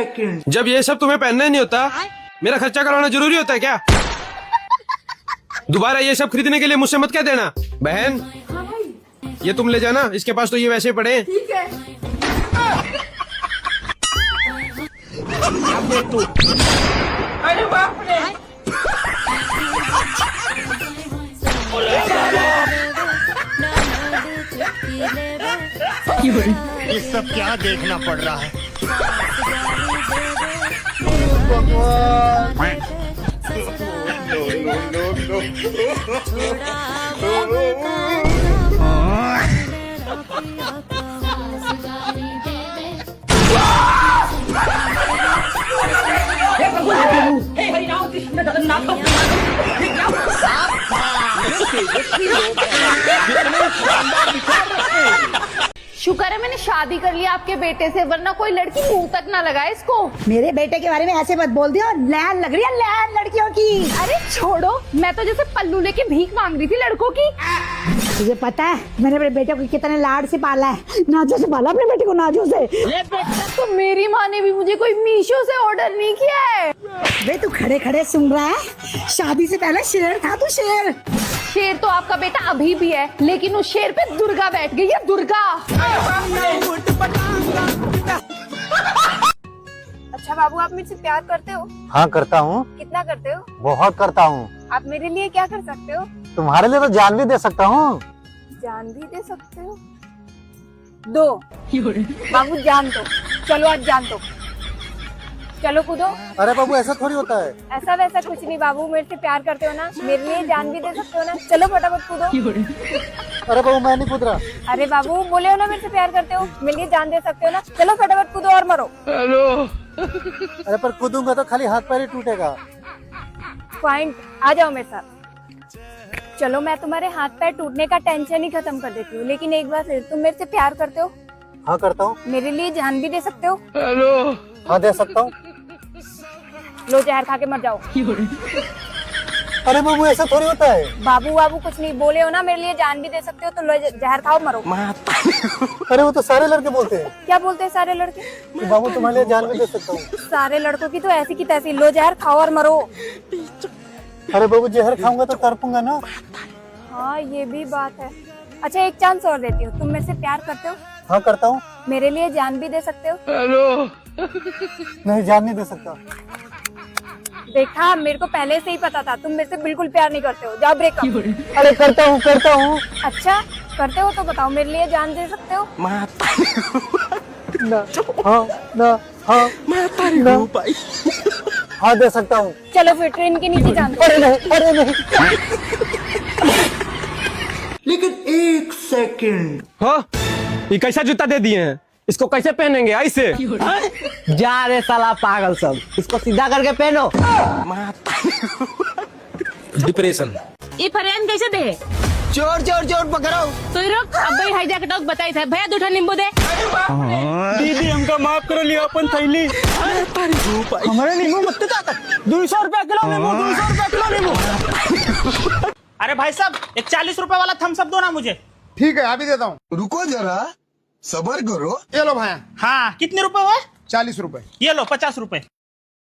Second. जब ये सब तुम्हें पहनना ही नहीं होता, मेरा खर्चा कराना जरूरी होता है क्या? दोबारा ये सब खरीदने के लिए मुझसे मत कह देना। बहन, ये तुम ले जाना, इसके पास तो ये वैसे पड़े हैं। ठीक है। अरे बाप रे। ये सब क्या देखना पड़ रहा है? शुक्र है मैंने शादी कर लिया आपके बेटे से, वरना कोई लड़की मुंह तक ना लगाए इसको। मेरे बेटे के बारे में ऐसे मत बोल दियो, लैन लग रही है लैन लड़कियों की। अरे छोड़ो, मैं तो जैसे पल्लू लेके भीख मांग रही थी लड़कों की। तुझे पता है मैंने अपने बेटे को कितने लाड से पाला है? नाजो से पाला अपने बेटे को, नाजो से। तो मेरी माँ ने भी मुझे कोई मीशो से ऑर्डर नहीं किया है। वे तू खड़े खड़े सुन रहा है? शादी से पहले शेर था तू, शेर। शेर तो आपका बेटा अभी भी है, लेकिन उस शेर पे दुर्गा बैठ गई है, दुर्गा। अच्छा बाबू, आप मुझसे प्यार करते हो? हाँ करता हूँ, कितना करते हो? बहुत करता हूँ। आप मेरे लिए क्या कर सकते हो? तुम्हारे लिए तो जान भी दे सकता हूँ। जान भी दे सकते हो? दो बाबू, जान दो। चलो आज जान दो, चलो कूदो। अरे बाबू ऐसा थोड़ी होता है। ऐसा वैसा कुछ नहीं बाबू, मेरे से प्यार करते हो ना, मेरे लिए जान भी दे सकते हो ना। चलो फटाफट कूदो। अरे बाबू मैं नहीं कूद रहा। अरे बाबू बोले हो ना मेरे से प्यार करते हो, मेरे लिए जान दे सकते हो ना। चलो फटाफट कूदो और मरो। अरे पर कूदूंगा तो खाली हाथ पैर ही टूटेगा। फाइन, आ जाओ मेरे साथ। चलो मैं तुम्हारे हाथ पैर टूटने का टेंशन ही खत्म कर देती हूँ, लेकिन एक बार फिर, तुम मेरे से प्यार करते हो? हाँ करता हूँ। मेरे लिए जान भी दे सकते हो? हाँ दे सकता हूँ। लो जहर खा के मर जाओ। अरे बाबू ऐसा थोड़ी होता है। बाबू बाबू कुछ नहीं बोले हो ना, मेरे लिए जान भी दे सकते हो, तो लो जहर खाओ मरो। अरे वो तो सारे लड़के बोलते हैं क्या बोलते हैं सारे लड़के? कि बाबू तुम्हारे लिए जान भी दे सकता हूँ। सारे लड़कों की तो ऐसी की तैसी। लो जहर खाओ और मरो। अरे बाबू जहर खाऊंगा तो तड़पूंगा ना। हाँ ये भी बात है। अच्छा एक चांस और देती हूँ, तुम मेरे से प्यार करते हो? हाँ करता हूँ। मेरे लिए जान भी दे सकते हो? नहीं, जान नहीं दे सकता। देखा, मेरे को पहले से ही पता था तुम मेरे से बिल्कुल प्यार नहीं करते हो। जाओ ब्रेकअप। अरे करता हूँ करता हूँ। अच्छा करते हो तो बताओ, मेरे लिए जान दे सकते हो? ना हाँ ना हाँ ना हाँ दे सकता हूँ। चलो फिर ट्रेन के नीचे जान दो। अरे नहीं, अरे नहीं। लेकिन एक सेकंड। हाँ, ये कैसा जूता दे दिए हैं? इसको कैसे पहनेंगे ऐसे? जा रे साला पागल सब, इसको सीधा करके पहनो। डिप्रेशन। ये फरियाद कैसे दे? चोर चोर चोर पकड़ो। तो रुक, अब भाई हाईजा के टॉक बताई था। भैया 2 नींबू दे। दीदी हमका माफ करो, लिया अपन थैली। हमारे नींबू मत ताकत। 200 रुपया किलो नींबू, 200 रुपया किलो नींबू। अरे भाई साहब, एक 40 रुपए वाला थम्स अप दो ना मुझे। ठीक है अभी देता हूँ। रुको जरा, सबर करो। ये लो भाया। हाँ कितने रुपए हुए? 40 रुपए। ये लो 50 रुपए।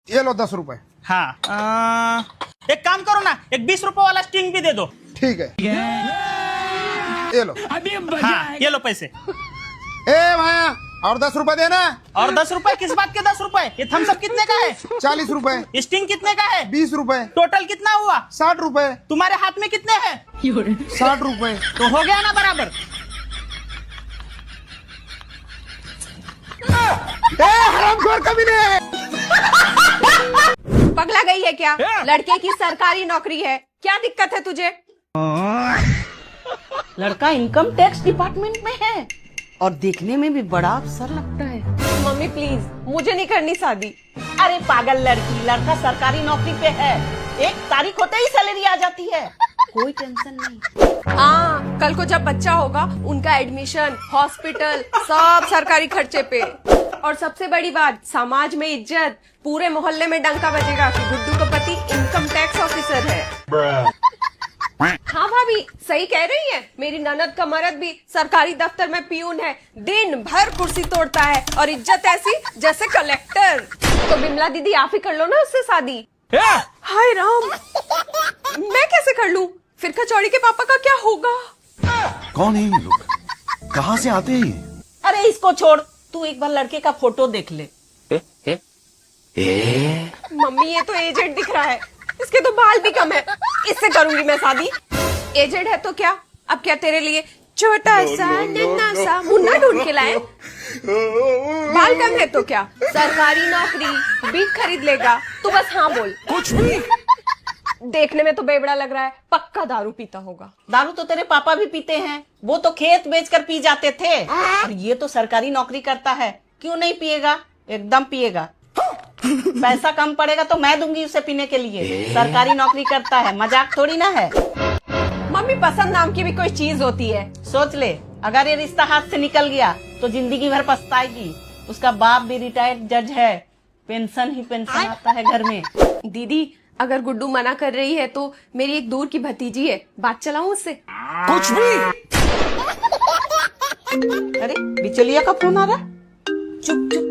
ये लो 10 रुपए। हाँ एक काम करो ना, एक 20 रुपए वाला स्टिंग भी दे दो। ठीक है ये लो। हाँ ये लो पैसे। ए भाया, और 10 रुपए देना। और 10 रुपए किस बात के 10 रुपए? ये थम्स अप कितने का है? 40 रुपए। स्टिंग कितने का है? 20 रुपए। टोटल कितना हुआ? 60 रुपए। तुम्हारे हाथ में कितने हैं? 60 रुपए। तो हो गया ना बराबर। हरामखोर कमीने। पगला गई है क्या? लड़के की सरकारी नौकरी है, क्या दिक्कत है तुझे? लड़का इनकम टैक्स डिपार्टमेंट में है और देखने में भी बड़ा अफसर लगता है। मम्मी प्लीज, मुझे नहीं करनी शादी। अरे पागल लड़की, लड़का सरकारी नौकरी पे है, 1 तारीख होते ही सैलरी आ जाती है, कोई टेंशन नहीं। हाँ, कल को जब बच्चा होगा उनका एडमिशन, हॉस्पिटल सब सरकारी खर्चे पे। और सबसे बड़ी बात, समाज में इज्जत, पूरे मोहल्ले में डंका बजेगा कि गुड्डू का पति इनकम टैक्स ऑफिसर है। हाँ भाभी सही कह रही है, मेरी ननद का मर्द भी सरकारी दफ्तर में पियून है, दिन भर कुर्सी तोड़ता है और इज्जत ऐसी जैसे कलेक्टर। कमला दीदी आप ही कर लो ना उससे शादी। हाय राम, मैं कैसे कर लूं? फिर कचौड़ी के पापा का क्या होगा? कौन है ये लोग? कहाँ से आते हैं? अरे इसको छोड़, तू एक बार लड़के का फोटो देख ले। मम्मी ये तो एजेड दिख रहा है, इसके तो बाल भी कम है, इससे करूंगी मैं शादी। एजेड है तो क्या, अब क्या तेरे लिए छोटा सा नन्हा सा मुन्ना ढूंढ के लाए? बाल कम है तो क्या, सरकारी नौकरी भी खरीद लेगा, तू बस हाँ बोल। कुछ भी। देखने में तो बेवड़ा लग रहा है, पक्का दारू पीता होगा। दारू तो तेरे पापा भी पीते हैं, वो तो खेत बेचकर पी जाते थे। और ये तो सरकारी नौकरी करता है, क्यों नहीं पिएगा? एकदम पिएगा। पैसा कम पड़ेगा तो मैं दूंगी उसे पीने के लिए, सरकारी नौकरी करता है, मजाक थोड़ी ना है। मम्मी पसंद नाम की भी कोई चीज होती है। सोच ले, अगर ये रिश्ता हाथ से निकल गया तो जिंदगी भर पछताएगी। उसका बाप भी रिटायर्ड जज है, पेंशन ही पेंशन आता है घर में। दीदी अगर गुड्डू मना कर रही है तो मेरी एक दूर की भतीजी है, बात चलाऊं उससे? कुछ भी। अरे बिचौलिया का फोन आ रहा। चुप चुप।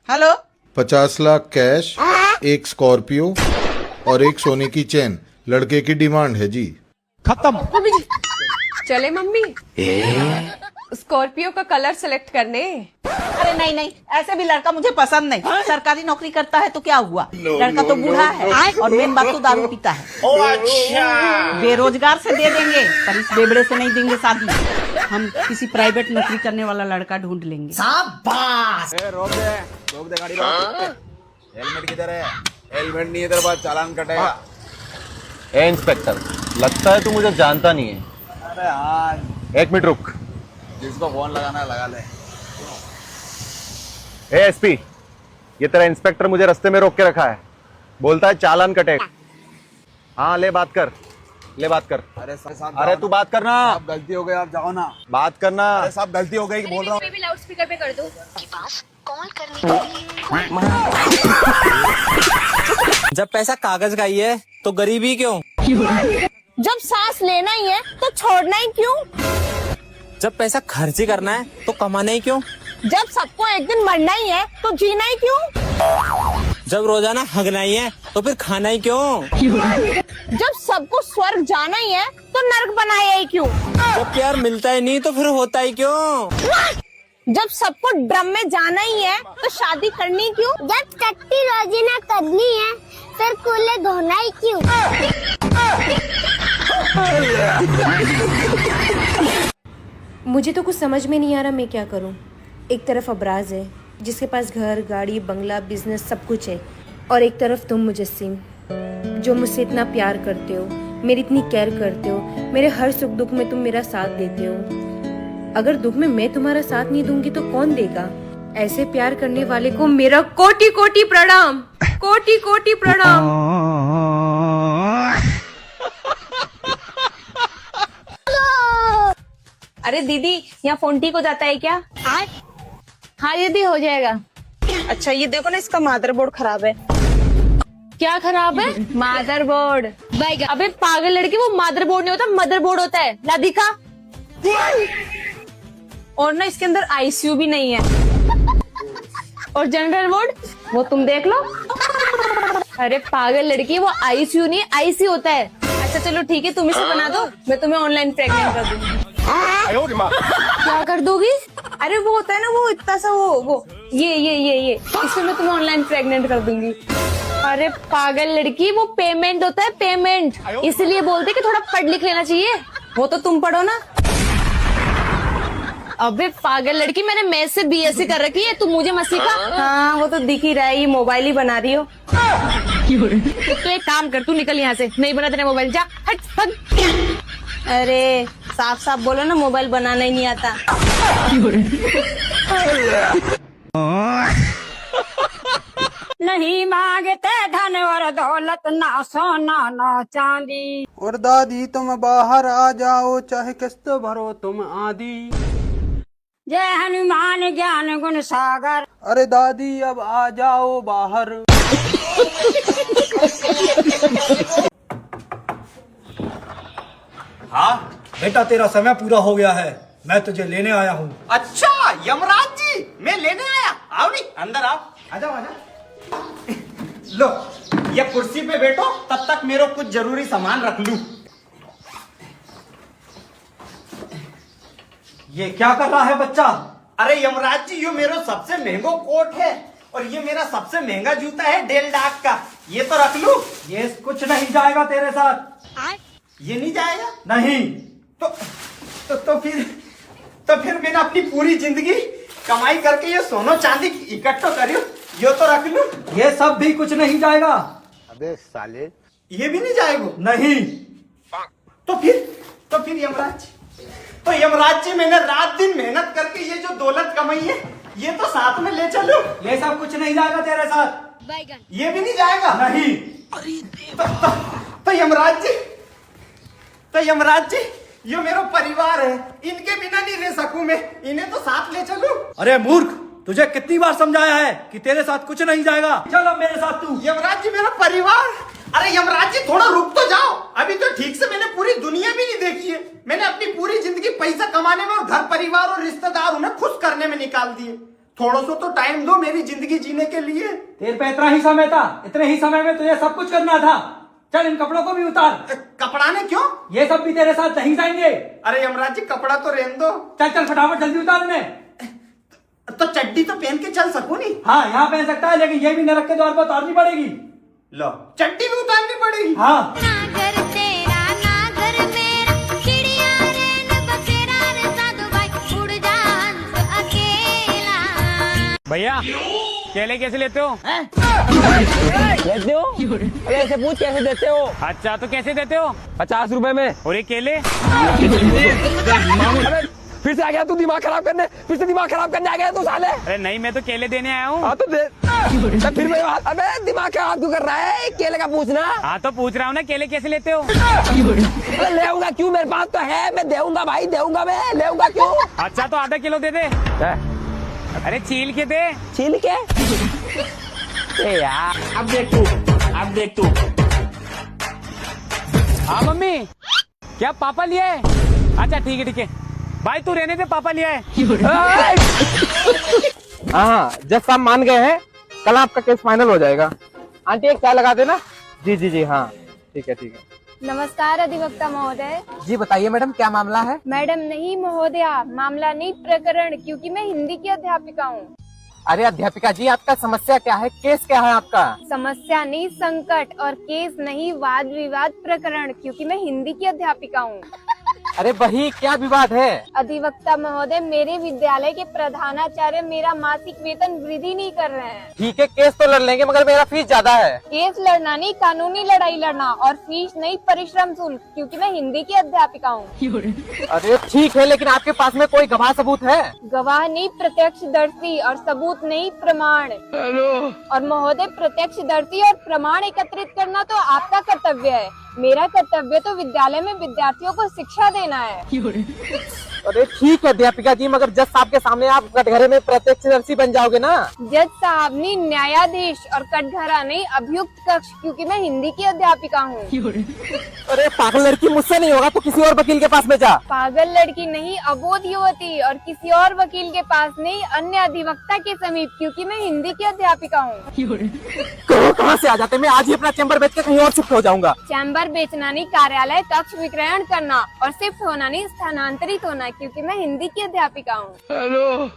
हेलो। 50 लाख कैश, एक स्कॉर्पियो और एक सोने की चेन लड़के की डिमांड है जी। खत्म। चले मम्मी स्कॉर्पियो का कलर सेलेक्ट करने। अरे नहीं नहीं, ऐसे भी लड़का मुझे पसंद नहीं। सरकारी नौकरी करता है तो क्या हुआ, लड़का तो बूढ़ा है और मेन बात तो दारू पीता है। बेरोजगार से दे देंगे पर इस बेबड़े से नहीं देंगे शादी। हम किसी प्राइवेट नौकरी करने वाला लड़का ढूंढ लेंगे। रोक दे गाड़ी, रोक। हेलमेट किधर है? हेलमेट नहीं है तेरे पास, चालान कटेगा। ए इंस्पेक्टर, लगता है तू मुझे जानता नहीं है। अरे हाँ, एक मिनट रुक। जिसको फोन लगाना है लगा ले। ए एसपी, ये तेरा इंस्पेक्टर मुझे रास्ते में रोक के रखा है, बोलता है चालान कटेगा। हाँ ले बात कर, ले बात कर। अरे साहब, अरे तू बात करना। आप गलती हो गई, आप जाओ ना। बात करना। अरे साहब गलती हो गई, बोल रहा हूँ। लाउड स्पीकर पे कर दो। के पास कॉल करने के लिए। जब पैसा कागज का ही है तो गरीबी क्यों? जब सांस लेना ही है तो छोड़ना ही क्यों? जब पैसा खर्च ही करना है तो कमाना ही क्यों? जब सबको एक दिन मरना ही है तो जीना ही क्यों? जब रोजाना हगना ही है तो फिर खाना ही क्यों? जब सबको स्वर्ग जाना ही है तो नर्क बनाया ही क्यों? जब प्यार मिलता ही नहीं तो फिर होता ही क्यों? जब सबको ड्रम में जाना ही है तो शादी करनी क्यों? जब टट्टी रोजी ना करनी है फिर कूले धोना ही क्यों? मुझे तो कुछ समझ में नहीं आ रहा मैं क्या करूं। एक तरफ अबराज है जिसके पास घर गाड़ी बंगला बिजनेस सब कुछ है, और एक तरफ तुम मुजस्सिम जो मुझसे इतना प्यार करते हो, मेरी इतनी केयर करते हो, मेरे हर सुख दुख में तुम मेरा साथ देते हो। अगर दुख में मैं तुम्हारा साथ नहीं दूंगी तो कौन देगा? ऐसे प्यार करने वाले को मेरा कोटि कोटि प्रणाम, कोटि कोटि प्रणाम। अरे दीदी यहाँ फोन ठीक हो जाता है क्या? हाँ दीदी हो जाएगा। अच्छा ये देखो ना, इसका मदरबोर्ड खराब है। क्या खराब है? मदरबोर्ड। अबे पागल लड़की, वो मदरबोर्ड नहीं होता, मदरबोर्ड होता है। ला दिखा। और ना इसके अंदर आईसीयू भी नहीं है। और जनरल वार्ड वो तुम देख लो। अरे पागल लड़की, वो आईसीयू नहीं आईसी होता है। अच्छा चलो ठीक है, तुम इसे बना दो, मैं तुम्हें ऑनलाइन प्रेग्नेंट कर दूंगी। क्या कर दोगी? अरे वो होता है ना, वो इतना सा वो ये इससे मैं तुम्हें ऑनलाइन प्रेग्नेंट कर दूंगी। अरे पागल लड़की, वो पेमेंट होता है, पेमेंट। इसलिए बोलते कि थोड़ा पढ़ लिख लेना चाहिए। वो तो तुम पढ़ो ना। अबे पागल लड़की, मैंने मैथ से बीएससी कर रखी है, तू मुझे मत सिखा। हाँ वो तो दिख ही रहा है, ये मोबाइल ही बना रही हो। तो एक काम कर, तू निकल यहाँ से, नहीं बना तेरा मोबाइल, जा हट हट। अरे साफ साफ बोलो ना, मोबाइल बनाना ही नहीं आता। नहीं मांगते धन और दौलत, ना सोना ना चांदी। और दादी तुम बाहर आ जाओ, चाहे किस्त भरो तुम आधी। जय हनुमान ज्ञान गुण सागर। अरे दादी अब आ जाओ बाहर। हाँ बेटा, तेरा समय पूरा हो गया है, मैं तुझे लेने आया हूँ। अच्छा यमराज जी, मैं लेने आया? आओ नहीं, अंदर आओ, आ जाओ, आ जाओ। लो, ये कुर्सी पे बैठो, तब तक मेरे कुछ जरूरी सामान रख लूं। ये क्या कर रहा है बच्चा? अरे यमराज जी, ये मेरा सबसे महंगा कोट है और ये मेरा सबसे महंगा जूता है डेल डाक का, ये तो रख लूं। ये कुछ नहीं जाएगा तेरे साथ। ये नहीं जाएगा? नहीं। तो फिर मैंने अपनी पूरी जिंदगी कमाई करके ये सोनो चांदी इकट्ठा करी, ये तो रख लूं। ये सब भी कुछ नहीं जाएगा। अबे साले, ये भी नहीं जाएगा? नहीं। तो फिर यमराज जी मैंने रात दिन मेहनत करके ये जो दौलत कमाई है, ये तो साथ में ले चलो। ये सब कुछ नहीं जाएगा तेरे साथ। ये भी नहीं जाएगा? नहीं। तो यमराज जी, ये मेरा परिवार है, इनके बिना नहीं रह सकूं मैं, इन्हें तो साथ ले चलूं। अरे मूर्ख, तुझे कितनी बार समझाया है कि तेरे साथ कुछ नहीं जाएगा। चल अब मेरे साथ तू। यमराज जी, मेरा परिवार। अरे यमराज जी, थोड़ा रुक तो जाओ, अभी तो ठीक से मैंने पूरी दुनिया भी नहीं देखी है। मैंने अपनी पूरी जिंदगी पैसा कमाने में और घर परिवार और रिश्तेदार उन्हें खुश करने में निकाल दिए। थोड़ा सा तो टाइम दो मेरी जिंदगी जीने के लिए। तेरे पे इतना ही समय था, इतने ही समय में तुझे सब कुछ करना था। चल इन कपड़ों को भी उतार। कपड़ा ने क्यों? ये सब भी तेरे साथ नहीं जाएंगे। अरे यमराज जी, कपड़ा तो रहने दो। चल फटाफट जल्दी उतार इन्हें। तो चड्डी तो पहन के चल सकूं नहीं? हाँ, यहाँ पहन सकता है, लेकिन ये भी नरक के द्वार पर उतारनी पड़ेगी। लो, चड्डी भी उतारनी पड़ेगी? हाँ। भैया, केले कैसे लेते हो? लेते हो? अरे ऐसे पूछ, कैसे देते हो? अच्छा, तो कैसे देते हो? 50 रुपए में। और ये केले? फिर से आ गया तू दिमाग खराब करने, फिर से दिमाग खराब करने आ गया तू साले। अरे नहीं, मैं तो केले देने आया हूँ। हाँ तो दे। फिर मैं अबे दिमाग खराब क्यों कर रहा है? केले का पूछना। हाँ तो पूछ रहा हूँ ना, केले कैसे लेते हो? अरे लेऊंगा क्यों, मेरे पास तो है, मैं देऊंगा भाई, देऊंगा मैं, लेऊंगा क्यों? अच्छा, तो आधा किलो दे दे। अरे छील के दे। छील के? यार अब देख तू। हाँ मम्मी, क्या पापा लिया है? अच्छा ठीक है भाई, तू रहने दे, पापा लिया है। हाँ, जज साहब मान गए हैं, कल आपका केस फाइनल हो जाएगा। आंटी एक चाय लगा देना। जी हाँ, ठीक है। नमस्कार अधिवक्ता महोदय। जी बताइए मैडम, क्या मामला है? मैडम नहीं महोदया, मामला नहीं, प्रकरण, क्योंकि मैं हिंदी की अध्यापिका हूँ। अरे अध्यापिका जी, आपका समस्या क्या है, केस क्या है आपका? समस्या नहीं, संकट, और केस नहीं, वाद विवाद, प्रकरण, क्योंकि मैं हिंदी की अध्यापिका हूँ। अरे वही, क्या विवाद है? अधिवक्ता महोदय, मेरे विद्यालय के प्रधानाचार्य मेरा मासिक वेतन वृद्धि नहीं कर रहे हैं। ठीक है, केस तो लड़ लेंगे, मगर मेरा फीस ज्यादा है। केस लड़ना नहीं, कानूनी लड़ाई लड़ना, और फीस नहीं, परिश्रम शुल्क, क्योंकि मैं हिंदी की अध्यापिका हूँ। अरे ठीक है, लेकिन आपके पास में कोई गवाह सबूत है? गवाह नहीं, प्रत्यक्षदर्शी, और सबूत नहीं, प्रमाण। और महोदय, प्रत्यक्षदर्शी और प्रमाण एकत्रित करना तो आपका कर्तव्य है, मेरा कर्तव्य तो विद्यालय में विद्यार्थियों को शिक्षा देना है। अरे ठीक है अध्यापिका जी, मगर जज साहब के सामने आप कटघरे में प्रत्यक्षदर्शी बन जाओगे ना? जज साहब नहीं, न्यायाधीश, और कटघरा नहीं, अभियुक्त कक्ष, क्योंकि मैं हिंदी की अध्यापिका हूँ। अरे पागल लड़की, मुझसे नहीं होगा तो किसी और वकील के पास में जा। पागल लड़की नहीं, अबोध युवती, और किसी और वकील के पास नहीं, अन्य अधिवक्ता के समीप, क्योंकि मैं हिंदी की अध्यापिका हूँ। कहाँ से आ जाते, मैं आज ही अपना चैम्बर बेच के कहीं और शिफ्ट हो जाऊंगा। चैम्बर बेचना नहीं, कार्यालय कक्ष विक्रयण करना, और शिफ्ट होना नहीं, स्थानांतरित होना, क्योंकि मैं हिंदी की अध्यापिका हूँ। हेलो,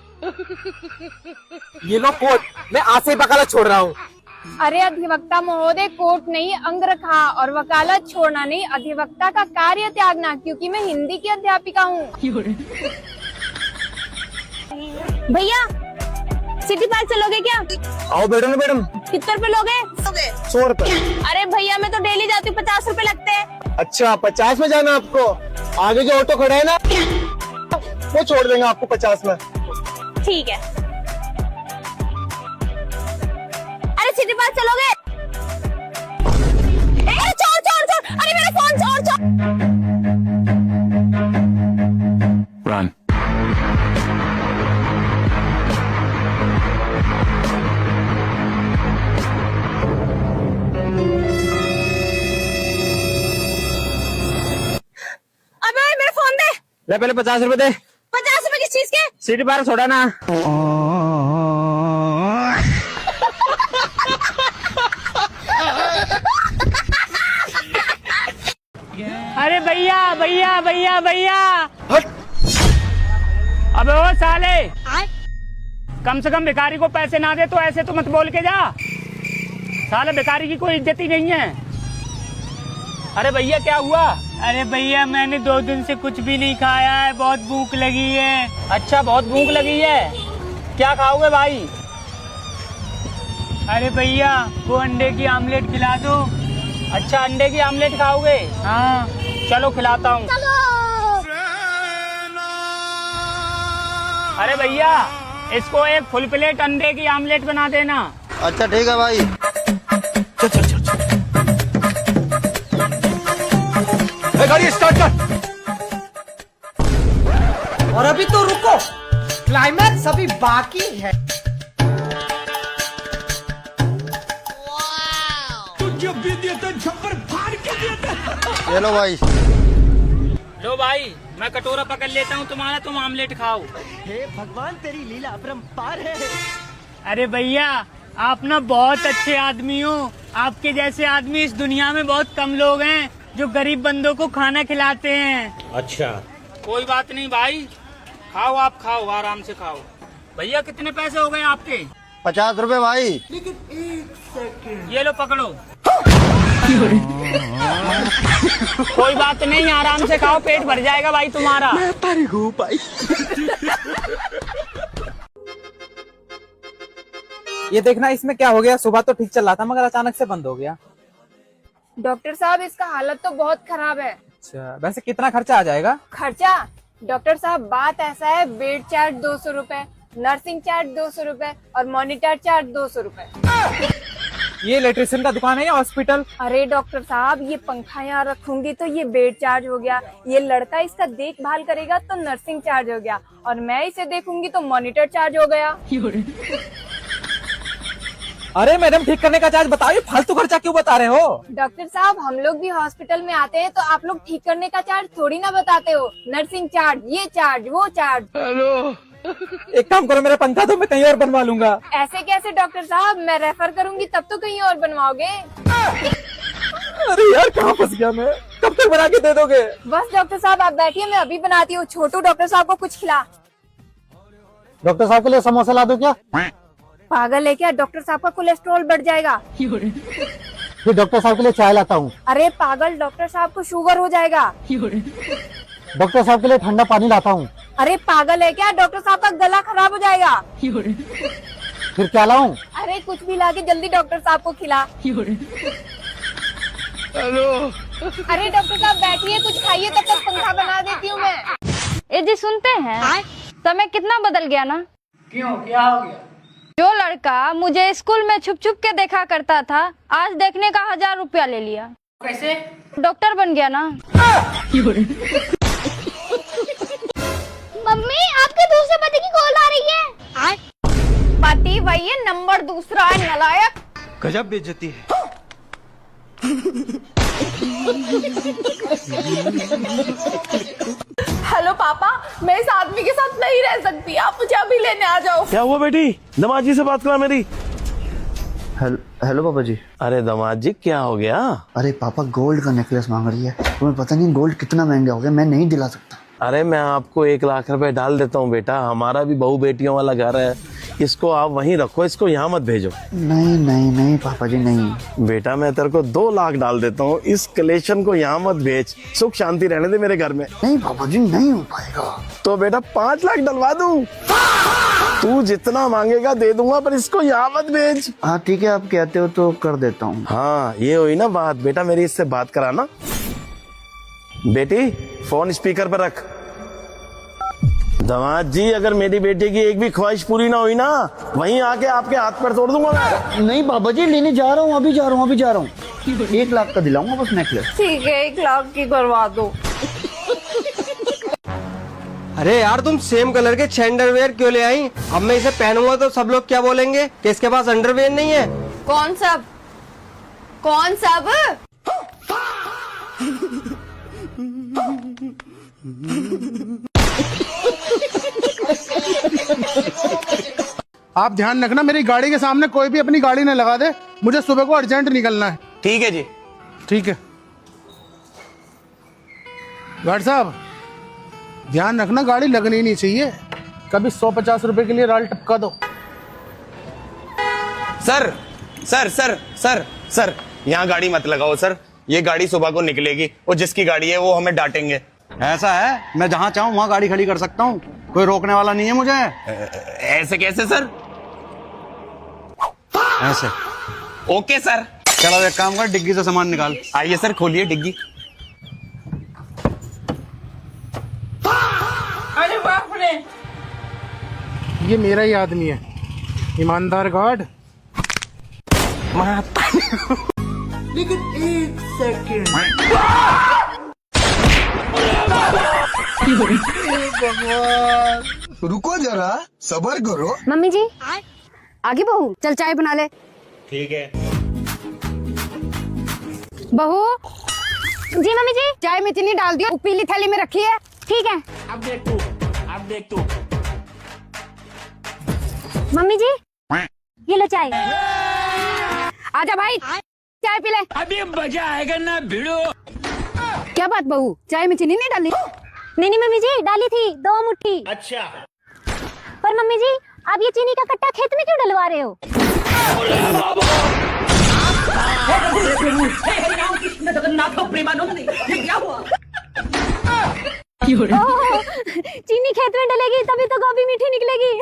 ये लो कोर्ट, मैं आज से वकालत छोड़ रहा हूँ। अरे अधिवक्ता महोदय, कोर्ट नहीं, अंग रखा, और वकालत छोड़ना नहीं, अधिवक्ता का कार्य त्यागना, क्योंकि मैं हिंदी की अध्यापिका हूँ। भैया, सिटी पार्क चलोगे क्या? आओ बैठो ना मैडम। कितने रुपए लोगे? 100 रुपए। अरे भैया, मैं तो डेली जाती हूँ, 50 रुपए लगते हैं। अच्छा, 50 में जाना आपको? आगे जो ऑटो खड़ा है ना, वो छोड़ देंगे आपको 50 में। ठीक है। अरे सिटी पार्क चलोगे? चोर, अरे मेरा फोन चोर। Run. अबे मेरा फोन दे। ले पहले 50 रुपए दे। 50 रुपए किस चीज के? सिटी पार्क छोड़ा ना। भैया भैया भैया। अबे ओ साले, कम से कम भिखारी को पैसे ना दे तो ऐसे तो मत बोल के जा। साले भिखारी की कोई इज्जत ही नहीं है। अरे भैया क्या हुआ? अरे भैया मैंने 2 दिन से कुछ भी नहीं खाया है, बहुत भूख लगी है। अच्छा बहुत भूख लगी है, क्या खाओगे भाई? अरे भैया वो अंडे की आमलेट खिला दो। अच्छा अंडे की आमलेट खाओगे? हाँ चलो खिलाता हूँ। अरे भैया इसको एक फुल प्लेट अंडे की आमलेट बना देना। अच्छा ठीक है भाई। गाड़ी स्टार्ट कर। और अभी तो रुको, क्लाइमैक्स अभी बाकी है। ये लो भाई। लो भाई मैं कटोरा पकड़ लेता हूँ तुम्हारा, तुम आमलेट खाओ। हे भगवान तेरी लीला अपरंपार है। अरे भैया आप ना बहुत अच्छे आदमी हो। आपके जैसे आदमी इस दुनिया में बहुत कम लोग हैं जो गरीब बंदों को खाना खिलाते हैं। अच्छा कोई बात नहीं भाई, खाओ आप खाओ, आराम से खाओ। भैया कितने पैसे हो गए आपके? 50 रुपए भाई। लेकिन 1 सेकंड। ये लो पकड़ो। कोई बात नहीं, आराम से खाओ, पेट भर जाएगा भाई तुम्हारा। ये देखना इसमें क्या हो गया, सुबह तो ठीक चल रहा था मगर अचानक से बंद हो गया। डॉक्टर साहब इसका हालत तो बहुत खराब है। अच्छा वैसे कितना खर्चा आ जाएगा? खर्चा? डॉक्टर साहब बात ऐसा है, बेड चार्ज 200 रुपए, नर्सिंग चार्ज 200 रुपए और मॉनिटर चार्ज 200 रुपए। ये इलेक्ट्रिशियन का दुकान है या हॉस्पिटल? अरे डॉक्टर साहब ये पंखा यहाँ रखूंगी तो ये बेड चार्ज हो गया, ये लड़का इसका देखभाल करेगा तो नर्सिंग चार्ज हो गया और मैं इसे देखूंगी तो मॉनिटर चार्ज हो गया। अरे मैडम ठीक करने का चार्ज बताओ, ये फालतू खर्चा क्यों बता रहे हो? डॉक्टर साहब हम लोग भी हॉस्पिटल में आते हैं तो आप लोग ठीक करने का चार्ज थोड़ी ना बताते हो। नर्सिंग चार्ज, ये चार्ज, वो चार्ज। हेलो एक काम करो, मेरा पंखा तो मैं कहीं और बनवा लूंगा। ऐसे कैसे डॉक्टर साहब, मैं रेफर करूंगी तब तो कहीं और बनवाओगे। अरे यार कहाँ फंस गया मैं, कब तक बना के दे दोगे? बस डॉक्टर साहब आप बैठिए, मैं अभी बनाती हूँ। छोटू डॉक्टर साहब को कुछ खिला। डॉक्टर साहब के लिए समोसा ला दो क्या? पागल है क्या, डॉक्टर साहब का कोलेस्ट्रॉल बढ़ जाएगा। फिर डॉक्टर साहब के लिए चाय लाता हूँ। अरे पागल, डॉक्टर साहब को शुगर हो जाएगा। डॉक्टर साहब के लिए ठंडा पानी लाता हूँ। अरे पागल है क्या, डॉक्टर साहब का गला खराब हो जाएगा। फिर क्या लाऊं? अरे कुछ भी लाके जल्दी डॉक्टर साहब को खिला। हेलो अरे डॉक्टर साहब बैठिए, कुछ खाइए, तब तक पंखा बना देती हूँ मैं। ए जी सुनते हैं, समय कितना बदल गया ना। क्यों, क्या हो गया? जो लड़का मुझे स्कूल में छुप छुप के देखा करता था, आज देखने का 1000 रुपया ले लिया। कैसे? डॉक्टर बन गया ना। मम्मी आपके दूसरे पति की कॉल आ रही है। पति वही है, नंबर दूसरा है, नालायक। गजब बेइज्जती है। हेलो पापा, मैं इस आदमी के साथ नहीं रह सकती, आप मुझे अभी लेने आ जाओ। क्या हुआ बेटी? दामाद जी से बात करा मेरी। हेलो पापा जी। अरे दामाद जी क्या हो गया? अरे पापा गोल्ड का नेकलेस मांग रही है, तुम्हें पता नहीं गोल्ड कितना महंगा हो गया, मैं नहीं दिला सकता। अरे मैं आपको 1 लाख रुपए डाल देता हूँ बेटा, हमारा भी बहू बेटियों वाला घर है, इसको आप वहीं रखो, इसको यहाँ मत भेजो। नहीं नहीं नहीं पापा जी नहीं। बेटा मैं तेरे को 2 लाख डाल देता हूँ, इस कलेक्शन को यहाँ मत भेज, सुख शांति रहने दे मेरे घर में। नहीं पापा जी नहीं हो पाएगा। तो बेटा 5 लाख डलवा दूं, तू जितना मांगेगा दे दूंगा, पर इसको यहाँ मत भेज। हाँ ठीक है, आप कहते हो तो कर देता हूँ। हाँ ये हुई ना बात, बेटा मेरी इससे बात कराना। बेटी फोन स्पीकर पर रख। दामाद जी अगर मेरी बेटी की एक भी ख्वाहिश पूरी ना हुई ना, वहीं आके आपके हाथ पर तोड़ दूंगा मैं। नहीं बाबा जी लेने जा रहा हूँ, अभी जा रहा हूँ। 1 लाख का दिलाऊंगा बस नेकलेस। ठीक है 1 लाख की करवा दो। अरे यार तुम सेम कलर के अंडरवेयर क्यों ले आई? अब मैं इसे पहनूंगा तो सब लोग क्या बोलेंगे कि इसके पास अंडरवेयर नहीं है। कौन सब? कौन सब? आप ध्यान रखना मेरी गाड़ी के सामने कोई भी अपनी गाड़ी न लगा दे, मुझे सुबह को अर्जेंट निकलना है। ठीक है जी। ठीक है। गार्ड साहब ध्यान रखना, गाड़ी लगनी नहीं चाहिए, कभी 150 रुपए के लिए राल टपका दो। Sir sir sir sir sir यहाँ गाड़ी मत लगाओ सर, ये गाड़ी सुबह को निकलेगी और जिसकी गाड़ी है वो हमें डांटेंगे। ऐसा है, मैं जहाँ चाहूँ वहाँ गाड़ी खड़ी कर सकता हूँ, कोई रोकने वाला नहीं है मुझे। ऐसे कैसे सर? ऐसे। Okay sir. चलो एक काम कर, डिग्गी से सामान निकाल। आइए सर, खोलिए डिग्गी। अरे बाप रे, ये मेरा ही आदमी है, ईमानदार गार्ड। लेकिन 1 सेकंड। रुको जरा, सबर करो। मम्मी जी आगे बहू, चल चाय बना ले। ठीक है। बहू जी, मम्मी जी चाय में चीनी डाल दियो, पीली थाली में रखी है। ठीक है। अब देख तू। मम्मी जी ये लो चाय। आजा भाई चाय पी ले। अभी मजा आएगा ना भिड़ो। क्या बात बहू, चाय में चीनी नहीं डाली? नहीं मम्मी जी, डाली थी 2 मुट्ठी। अच्छा। पर मम्मी जी आप ये चीनी का कट्टा खेत में क्यों डलवा रहे हो? चीनी खेत में डलेगी तभी तो गोभी मीठी निकलेगी।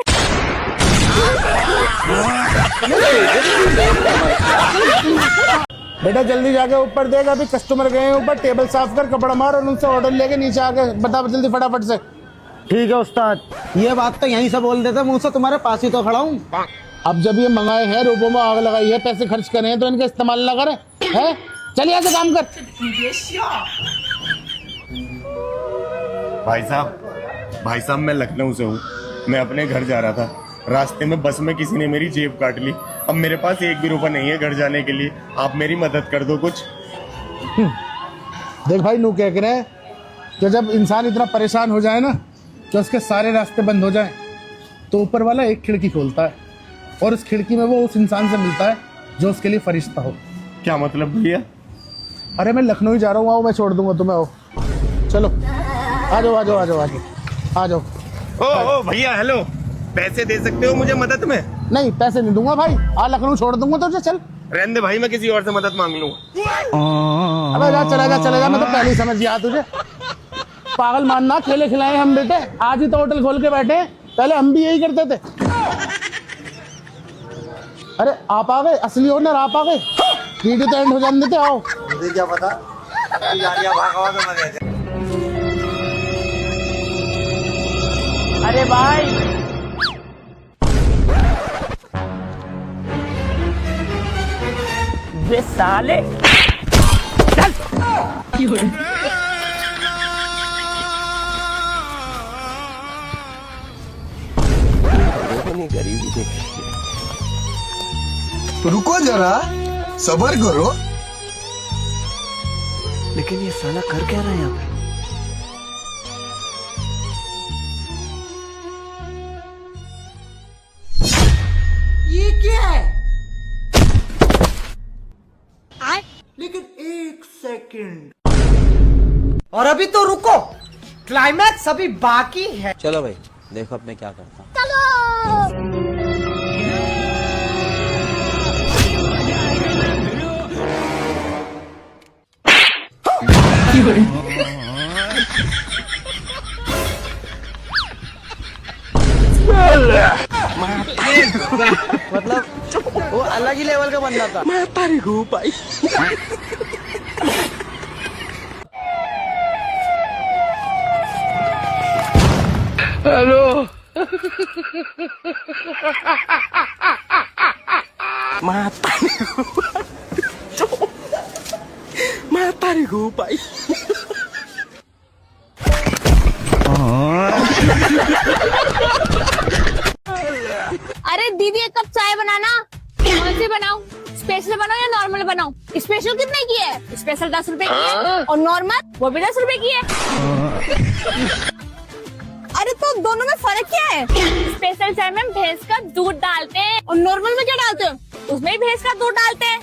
बेटा जल्दी जाके ऊपर देगा, अभी कस्टमर गए हैं ऊपर, टेबल साफ कर, कपड़ा मार और उनसे ऑर्डर लेके नीचे आके बता जल्दी फटाफट से। ठीक है उस्ताद, ये बात तो यहीं से बोल देते, मुंह से तुम्हारे पास ही तो खड़ा हूँ। अब जब ये मंगाए हैं, रुपयों में आग लगाई है, पैसे खर्च करे हैं, तो इनका इस्तेमाल ना करें है? चलिए ऐसे काम कर। भाई साहब मैं लखनऊ से हूँ, मैं अपने घर जा रहा था, रास्ते में बस में किसी ने मेरी जेब काट ली, अब मेरे पास 1 भी रुपया नहीं है घर जाने के लिए, आप मेरी मदद कर दो कुछ। देख भाई, नू क्या कह रहे हैं कि जब इंसान इतना परेशान हो जाए ना कि उसके सारे रास्ते बंद हो जाए, तो ऊपर वाला एक खिड़की खोलता है और उस खिड़की में वो उस इंसान से मिलता है जो उसके लिए फरिश्ता हो। क्या मतलब भैया? अरे मैं लखनऊ ही जा रहा हूँ, आओ मैं छोड़ दूंगा तुम्हें। आओ चलो, आ जाओ आ जाओ आ जाओ आ जाओ आ जाओ। ओ भैया हेलो, पैसे दे सकते हो मुझे मदद में? नहीं पैसे नहीं दूंगा भाई, आ लखनऊ छोड़ दूंगा तुझे। चल रहने दे भाई, मैं किसी और से मदद मांग लूंगा। अबे जा, चला जा, मैं तो पहले ही समझ गया तुझे। पागल मानना, खेले खिलाए हम बेटे, आज ही तो होटल खोल के बैठे, पहले हम भी यही करते थे। अरे आप आ गए, असली ओनर आप आ गए, वीडियो तो एंड हो जाने देते। आओ। मुझे क्या पता, अरे भाई वे साले रुको जरा, सबर करो। लेकिन ये साला कर क्या रहा है यहाँ पे? ये क्या है? लेकिन 1 सेकंड। और अभी तो रुको, क्लाइमैक्स अभी बाकी है। चलो भाई देखो अब मैं क्या करता हूँ। मतलब वो अलग ही लेवल का बंदा था। मैं तारी हूँ भाई। हेलो मैं तारी हूँ भाई। अरे दीदी एक कप चाय बनाना। कौन सी बनाऊं? स्पेशल बनाओ या नॉर्मल बनाऊं? स्पेशल कितने की है? स्पेशल 10 रुपए की है और नॉर्मल वो भी 10 रुपए की है। अरे तो दोनों में फर्क क्या है? स्पेशल चाय में भैंस का दूध डालते हैं और नॉर्मल में क्या डालते हैं? उसमें भी भैंस का दूध डालते हैं।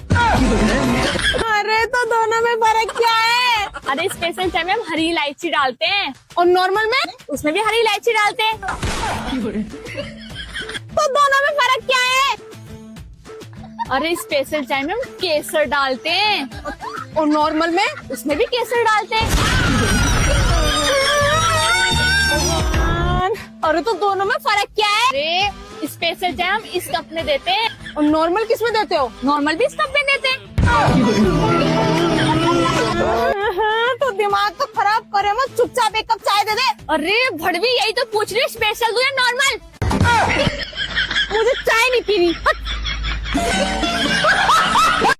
अरे तो दोनों में फर्क क्या है? अरे स्पेशल चाय में हम हरी इलायची डालते हैं और नॉर्मल में उसमें भी हरी इलायची डालते हैं। तो दोनों में फर्क क्या है? अरे स्पेशल चाय में हम केसर डालते हैं और नॉर्मल में उसमें भी केसर डालते हैं। अरे तो दोनों में फर्क क्या है? अरे स्पेशल चाय हम इस कप में देते हैं और नॉर्मल किस में देते हो? नॉर्मल भी इस कप में देते हैं। तो दिमाग तो खराब करे मत, चुपचाप एक कप चाय दे दे। अरे भड़वी यही तो पूछ रही, स्पेशल दूं या नॉर्मल? मुझे चाय नहीं पीनी।